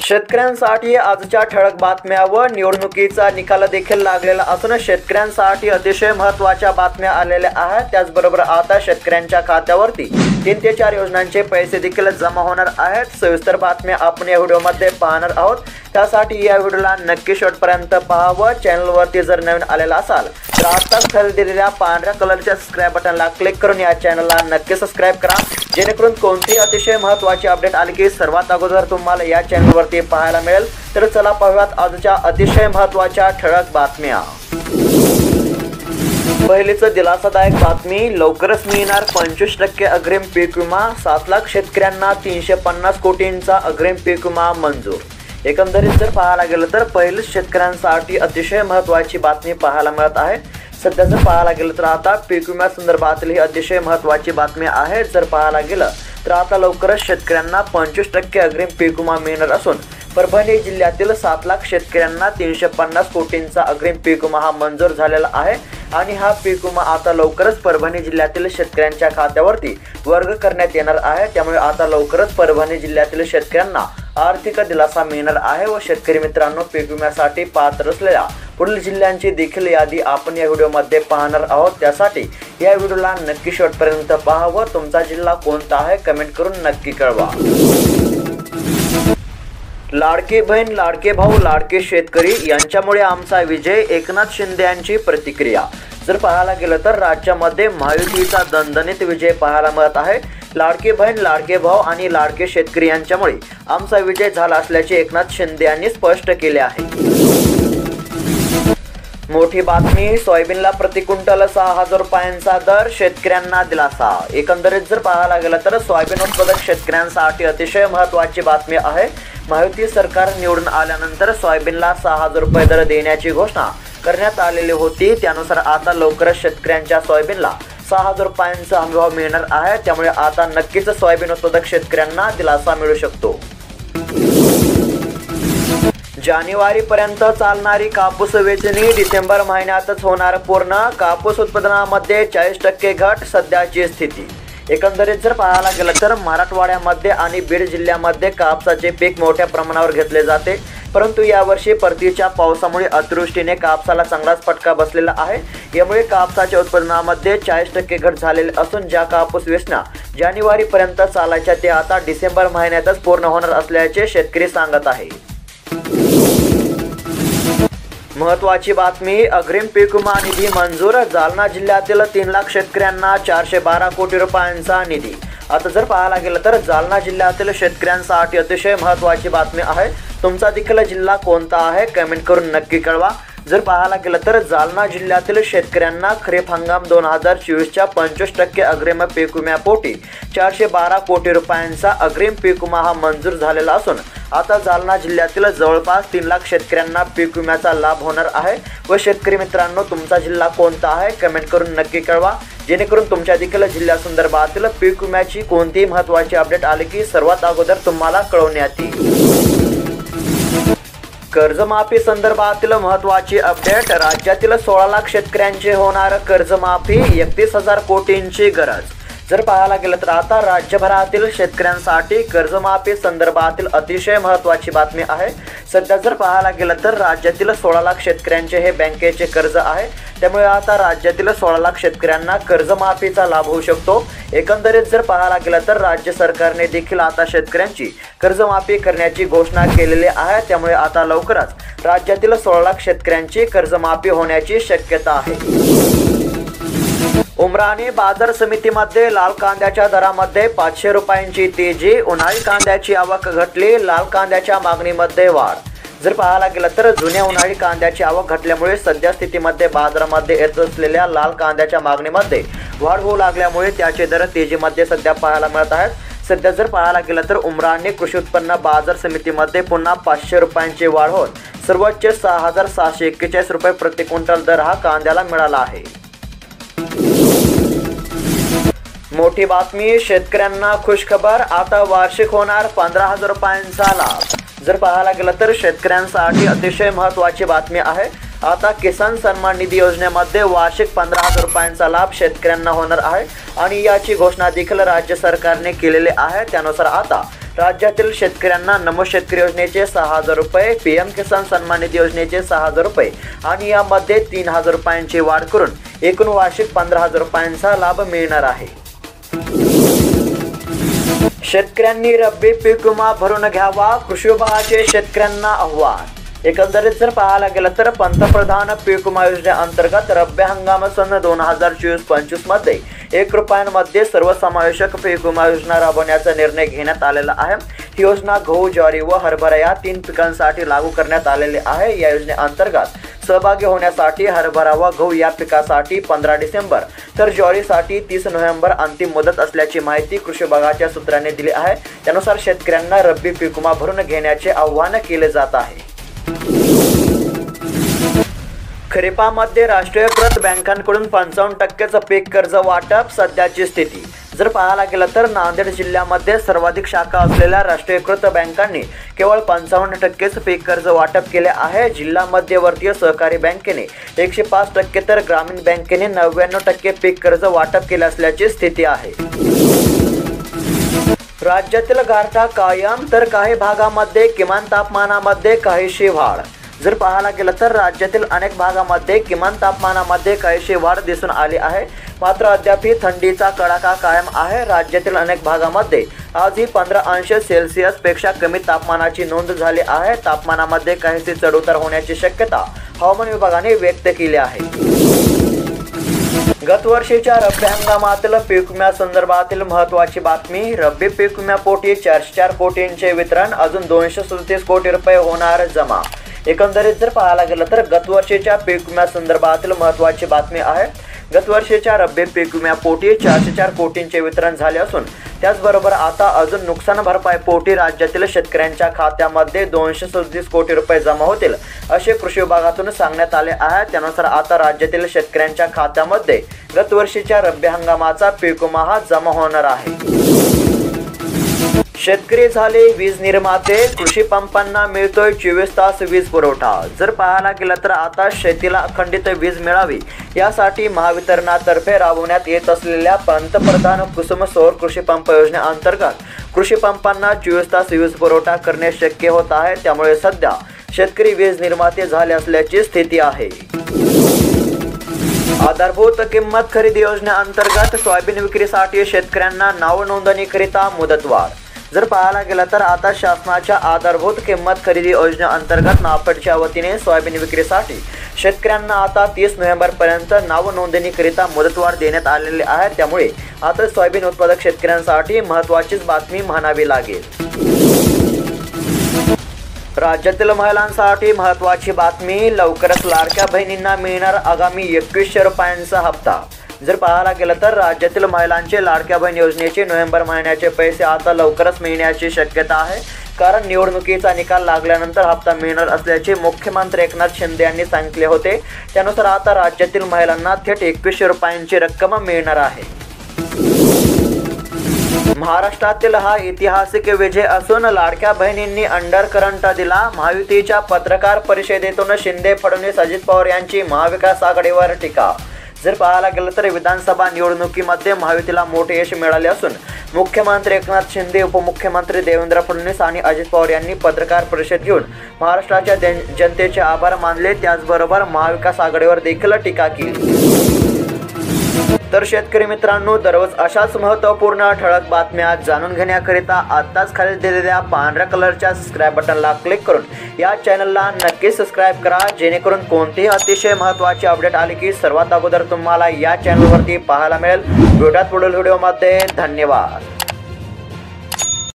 शेतकऱ्यांसाठी आजच्या ठळक बातम्या व निवडणुकीचा निकाल देखील लागलेला असून शेतकऱ्यांसाठी अतिशय महत्त्वाच्या बातम्या आलेल्या आहेत। त्याचबरोबर आता शेतकऱ्यांच्या खात्यावरती 3 ते 4 योजनांचे पैसे देखील जमा होणार आहेत। सविस्तर बातम्या आपण या व्हिडिओमध्ये पाहणार आहोत। त्यासाठी या व्हिडिओला नक्की शेवटपर्यंत पहा व चॅनलवरती जर नवीन आलेला असाल तर आताच खाली दिलेल्या पांढऱ्या कलरच्या सबस्क्राइब बटनला क्लिक करून या चॅनलला नक्की सबस्क्राइब करा, जेणेकरून कोणतीही अतिशय महत्त्वाची अपडेट आली की सर्वात अगोदर तुम्हाला या चॅनलवरती पाहायला मिळेल। तर चला पाहूयात आजच्या अतिशय महत्त्वाच्या ठळक बातम्या। पहिलीच दिलासादायक बातमी, लवकरच मिळणार 25% अग्रिम पीक विमा। 7 लाख शेतकऱ्यांना 350 कोटींचा अग्रिम पीक विमा मंजूर। एकंदरीत जर पाहायला गेलं तर पहिलेच शेतकऱ्यांसाठी अतिशय महत्त्वाची बातमी पाहायला मिळत आहे। सध्या जर पाहायला गेलं तर आता पीक विम्या संदर्भातील ही अतिशय महत्त्वाची बातमी आहे। जर पाहायला गेलं तर आता लवकरच शेतकऱ्यांना 25% अग्रिम पीक विमा मिळणार असून परभणी जिल्ह्यातील 7 लाख शेतकऱ्यांना 350 कोटींचा अग्रिम पीक विमा हा मंजूर झालेला आहे आणि हा पीक विमा आता लवकरच परभणी जिल्ह्यातील शेतकऱ्यांच्या खात्यावरती वर्ग करण्यात येणार आहे। त्यामुळे आता लवकरच परभणी जिल्ह्यातील शेतकऱ्यांना आर्थिक दिलासा मिळणार आहे व शेतकरी मित्रांनो, पीक विम्यासाठी पात्र असलेल्या पुढील जिल्ह्यांची देखील यादी आपण या व्हिडिओमध्ये पाहणार आहोत। त्यासाठी या व्हिडिओला नक्की शेवटपर्यंत पहा व तुमचा जिल्हा कोणता आहे कमेंट करून नक्की कळवा। लाडकी बहीण, लाडके भाऊ, लाडके शेतकरी यांच्यामुळे आमचा विजय, एकनाथ शिंदे यांची प्रतिक्रिया। जर पाहायला गेलं तर राज्यामध्ये महायुतीचा दणदणीत विजय पाहायला मिळत आहे। लाडकी बहीण, लाडके भाऊ आणि लाडके शेतकरी यांच्यामुळे आमचा विजय झाला असल्याचे एकनाथ शिंदे यांनी स्पष्ट केले आहे। मोठी बातमी, सोयाबीनला प्रति क्विंटल 6,000 रुपयांचा दर, शेतकऱ्यांना दिलासा। एकंदरीत जर पाहायला गेलं तर सोयाबीन उत्पादक शेतकऱ्यांसाठी अतिशय महत्त्वाची बातमी आहे। महायुती सरकार निवडून आल्यानंतर सोयाबीनला 6,000 रुपये दर देण्याची घोषणा करण्यात आलेली होती। त्यानुसार आता लवकरच शेतकऱ्यांच्या सोयाबीनला 6,000 रुपयांचा हमीभाव मिळणार आहे। त्यामुळे आता नक्कीच सोयाबीन उत्पादक शेतकऱ्यांना दिलासा मिळू शकतो। जानेवारीपर्यंत चालणारी कापूस वेचणी डिसेंबर महिन्यातच होणार पूर्ण, कापूस उत्पादनामध्ये 40% घट, सध्याची स्थिती। एकंदरीत जर पाहायला गेलं तर मराठवाड्यामध्ये आणि बीड जिल्ह्यामध्ये कापसाचे पीक मोठ्या प्रमाणावर घेतले जाते, परंतु यावर्षी परतीच्या पावसामुळे अतिवृष्टीने कापसाला चांगलाच फटका बसलेला आहे। यामुळे कापसाच्या उत्पादनामध्ये 40% घट झालेली असून ज्या कापूस वेचणा जानेवारीपर्यंत चालायच्या ते आता डिसेंबर महिन्यातच पूर्ण होणार असल्याचे शेतकरी सांगत आहे। महत्त्वाची बातमी, अग्रिम पीक विमा निधी मंजूर, जालना जिल्ह्यातील 3 लाख शेतकऱ्यांना 412 कोटी रुपयांचा निधी। आता जर पाहायला गेलं तर जालना जिल्ह्यातील शेतकऱ्यांसाठी अतिशय महत्त्वाची बातमी आहे। तुमचा देखील जिल्हा कोणता आहे कमेंट करून नक्की कळवा। जर पाहायला गेलं तर जालना जिल्ह्यातील शेतकऱ्यांना खरीप हंगाम 2024च्या 25% अग्रिम पीक विम्यापोटी 412 कोटी रुपयांचा अग्रिम पीक विमा हा मंजूर झालेला असून आता जालना जिल्ह्यातील जवळपास 3 लाख शेतकऱ्यांना पीक विम्याचा लाभ होणार आहे। व शेतकरी मित्रांनो, तुमचा जिल्हा कोणता आहे कमेंट करून नक्की कळवा, जेणेकरून तुमच्या देखील जिल्ह्यासंदर्भातील पीक विम्याची कोणतीही महत्त्वाची अपडेट आली की सर्वात अगोदर तुम्हाला कळवण्यात येईल। कर्जमाफी संदर्भातील महत्त्वाची अपडेट, राज्यातील 16 लाख शेतकऱ्यांचे होणार कर्जमाफी, 31,000 कोटींची गरज। जर पाहायला गेलं तर आता राज्यभरातील शेतकऱ्यांसाठी कर्जमाफी संदर्भातील अतिशय महत्त्वाची बातमी आहे। सध्या जर पाहायला गेलं तर राज्यातील 16 लाख शेतकऱ्यांचे हे बँकेचे कर्ज आहे। त्यामुळे आता राज्यातील 16 लाख शेतकऱ्यांना कर्जमाफीचा लाभ होऊ शकतो। एकंदरीत जर पाहायला गेलं तर राज्य सरकारने देखील आता शेतकऱ्यांची कर्जमाफी करण्याची घोषणा केलेली आहे। त्यामुळे आता लवकरच राज्यातील 16 लाख शेतकऱ्यांची कर्जमाफी होण्याची शक्यता आहे। उमराणे बाजार समितीमध्ये लाल कांद्याच्या दरामध्ये 500 रुपयांची तेजी, उन्हाळी कांद्याची आवक घटली, लाल कांद्याच्या मागणीमध्ये वाढ। जर पाहायला गेलं तर जुन्या उन्हाळी कांद्याची आवक घटल्यामुळे सध्या स्थितीमध्ये बाजारामध्ये येत असलेल्या लाल कांद्याच्या मागणीमध्ये वाढ होऊ लागल्यामुळे त्याचे दर तेजीमध्ये सध्या पाहायला मिळत आहेत। सध्या जर पाहायला गेलं तर उमराणे कृषी उत्पन्न बाजार समितीमध्ये पुन्हा 500 रुपयांची वाढ होत सर्वोच्च 6,741 रुपये प्रति क्विंटल दर हा कांद्याला मिळाला आहे। मोठी बातमी, शेतकऱ्यांना खुशखबर, आता वार्षिक होणार 15,000 रुपयांचा लाभ। जर पाहायला गेलं तर शेतकऱ्यांसाठी अतिशय महत्त्वाची बातमी आहे। आता किसान सन्मान निधी योजनेमध्ये वार्षिक 15,000 रुपयांचा लाभ शेतकऱ्यांना होणार आहे आणि याची घोषणा देखील राज्य सरकारने केलेली आहे। त्यानुसार आता राज्यातील शेतकऱ्यांना नमो शेतकरी योजनेचे 6,000 रुपये, PM किसान सन्मान निधी योजनेचे 6,000 रुपये आणि यामध्ये 3,000 रुपयांची वाढ करून एकूण वार्षिक 15,000 रुपयांचा लाभ मिळणार आहे। शेतकऱ्यांनी रब्बी पीक विमा भरून घ्यावा, कृषी विभागाचे शेतकऱ्यांना आव्हान। एकंदरीत जर पाहायला गेलं तर पंतप्रधान पीक विमा योजनेअंतर्गत रब्बी हंगाम सन 2024-25 मध्ये 1 रुपयांमध्ये सर्वसमावेशक पीक विमा योजना राबवण्याचा निर्णय घेण्यात आलेला आहे। ही योजना गहू, ज्वारी व हरभरा या 3 पिकांसाठी लागू करण्यात आलेली आहे। या योजनेअंतर्गत सहभागी होण्यासाठी हरभरा व गहू या पिकासाठी 15 डिसेंबर तर ज्वारीसाठी 30 नोव्हेंबर अंतिम मुदत असल्याची माहिती कृषी विभागाच्या सूत्रांनी दिली आहे। त्यानुसार शेतकऱ्यांना रब्बी पीक विमा भरून घेण्याचे आवाहन केले जात आहे। खरीपामध्ये राष्ट्रीयकृत बँकांकडून 55% पीक कर्ज वाटप। सध्याची स्थिती जर पाहायला गेलं तर नांदेड जिल्ह्यामध्ये सर्वाधिक शाखा असलेल्या राष्ट्रीयकृत बँकांनी केवळ 55% पीक कर्ज वाटप केले आहे। जिल्हा मध्यवर्तीय सहकारी बँकेने 105% तर ग्रामीण बँकेने 99% पीक कर्ज वाटप केले असल्याची स्थिती आहे। राज्यातील गारठा कायम तर काही भागामध्ये किमान तापमानामध्ये काहीशी वाढ। जर पाहायला गेलं तर राज्यातील अनेक भागामध्ये किमान तापमानामध्ये काहीशी वाढ दिसून आली आहे, मात्र अद्यापही थंडीचा कडाका कायम आहे। राज्यातील अनेक भागामध्ये आजही 15 अंश सेल्सिअस पेक्षा कमी तापमानाची नोंद झाली आहे। तापमानामध्ये काहीशी चढउतार होण्याची शक्यता हवामान विभागाने व्यक्त केली आहे। गतवर्षीच्या रब्बी हंगामातील पीक विम्यासंदर्भातील महत्त्वाची बातमी। रब्बी पीक विम्यापोटी 404 कोटींचे वितरण, अजून 237 कोटी रुपये होणार जमा। एकंदरीत जर पाहायला गेलं तर गतवर्षीच्या पीक विम्यासंदर्भातील महत्त्वाची बातमी आहे। गतवर्षीच्या रब्बी पीक विम्यापोटी 404 कोटींचे वितरण झाले असून त्याचबरोबर आता अजून नुकसान भरपाई पोटी राज्यातील शेतकऱ्यांच्या खात्यामध्ये 237 कोटी रुपये जमा होतील असे कृषी विभागातून सांगण्यात आले आहे। त्यानुसार आता राज्यातील शेतकऱ्यांच्या खात्यामध्ये गतवर्षीच्या रब्बी हंगामाचा पीक विमा हा जमा होणार आहे। शेतकरी झाले वीज निर्माते, कृषी पंपांना मिळतोय 24 तास वीज पुरवठा। जर पाहायला गेलं तर आता शेतीला अखंडित वीज मिळावी यासाठी महावितरणातर्फे राबवण्यात येत असलेल्या पंतप्रधान कुसुम सौर कृषी पंप योजनेअंतर्गत कृषी पंपांना 24 तास वीज पुरवठा करणे शक्य होत आहे। त्यामुळे सध्या शेतकरी वीज निर्माते झाले असल्याची स्थिती आहे। आधारभूत किंमत खरेदी योजनेअंतर्गत सोयाबीन विक्रीसाठी शेतकऱ्यांना नाव नोंदणीकरिता मुदतवाढ। जर पाहायला गेलं तर आता शासनाच्या आधारभूत किंमत खरेदी योजनेअंतर्गत नाफेडच्या वतीने सोयाबीन विक्रीसाठी शेतकऱ्यांना आता 30 नोव्हेंबर पर्यंत नाव नोंदणीकरिता मुदतवाढ देण्यात आलेली आहे। त्यामुळे आता सोयाबीन उत्पादक शेतकऱ्यांसाठी महत्त्वाचीच बातमी म्हणावी लागेल। राज्यातील महिलांसाठी महत्त्वाची बातमी। लवकरच लाडक्या बहिणींना मिळणार आगामी 2100 रुपयांचा हप्ता। जर पाहायला गेलं तर राज्यातील महिलांचे लाडक्या बहीण योजनेचे नोव्हेंबर महिन्याचे पैसे आता लवकरच मिळण्याची शक्यता आहे, कारण निवडणुकीचा निकाल लागल्यानंतर हप्ता मिळणार असल्याचे मुख्यमंत्री एकनाथ शिंदे यांनी सांगितले होते। त्यानुसार आता राज्यातील महिलांना थेट 2100 रुपयांची रक्कम मिळणार आहे। महाराष्ट्रातील हा ऐतिहासिक विजय असून लाडक्या बहिणींनी अंडर करंट दिला। महायुतीच्या पत्रकार परिषदेतून शिंदे, फडणवीस, अजित पवार यांची महाविकास आघाडीवर टीका। जर पाहायला गेलं तर विधानसभा निवडणुकीमध्ये महायुतीला मोठे यश मिळाले असून मुख्यमंत्री एकनाथ शिंदे, उपमुख्यमंत्री देवेंद्र फडणवीस आणि अजित पवार यांनी पत्रकार परिषद घेऊन महाराष्ट्राच्या जनतेचे आभार मानले। त्याचबरोबर महाविकास आघाडीवर देखील टीका केली। तर शेतकरी मित्रांनो, दररोज अशाच महत्त्वपूर्ण ठळक बातम्या जाणून घेण्याकरिता आत्ताच खाली दिलेल्या पांढऱ्या कलरच्या सबस्क्राईब बटनला क्लिक करून या चॅनलला नक्की सबस्क्राईब करा, जेणेकरून कोणतेही अतिशय महत्त्वाचे अपडेट आले की सर्वात अगोदर तुम्हाला या चॅनलवरती पाहायला मिळेल। भेटूयात पुढील व्हिडिओमध्ये। धन्यवाद।